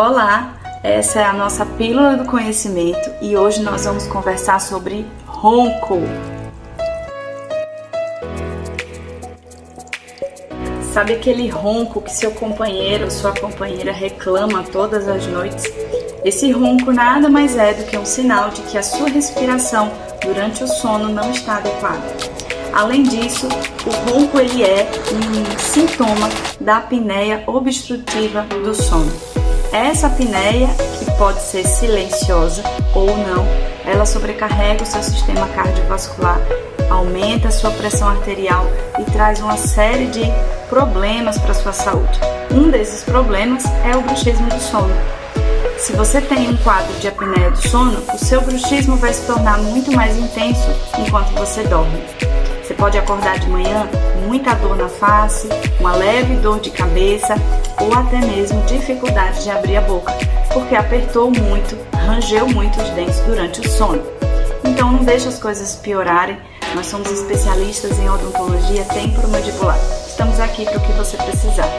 Olá, essa é a nossa Pílula do Conhecimento e hoje nós vamos conversar sobre ronco. Sabe aquele ronco que seu companheiro ou sua companheira reclama todas as noites? Esse ronco nada mais é do que um sinal de que a sua respiração durante o sono não está adequada. Além disso, o ronco ele é um sintoma da apneia obstrutiva do sono. Essa apneia, que pode ser silenciosa ou não, ela sobrecarrega o seu sistema cardiovascular, aumenta a sua pressão arterial e traz uma série de problemas para a sua saúde. Um desses problemas é o bruxismo do sono. Se você tem um quadro de apneia do sono, o seu bruxismo vai se tornar muito mais intenso enquanto você dorme. Você pode acordar de manhã com muita dor na face, uma leve dor de cabeça ou até mesmo dificuldade de abrir a boca, porque apertou muito, rangeu muito os dentes durante o sono. Então não deixe as coisas piorarem, nós somos especialistas em odontologia temporomandibular. Estamos aqui para o que você precisar.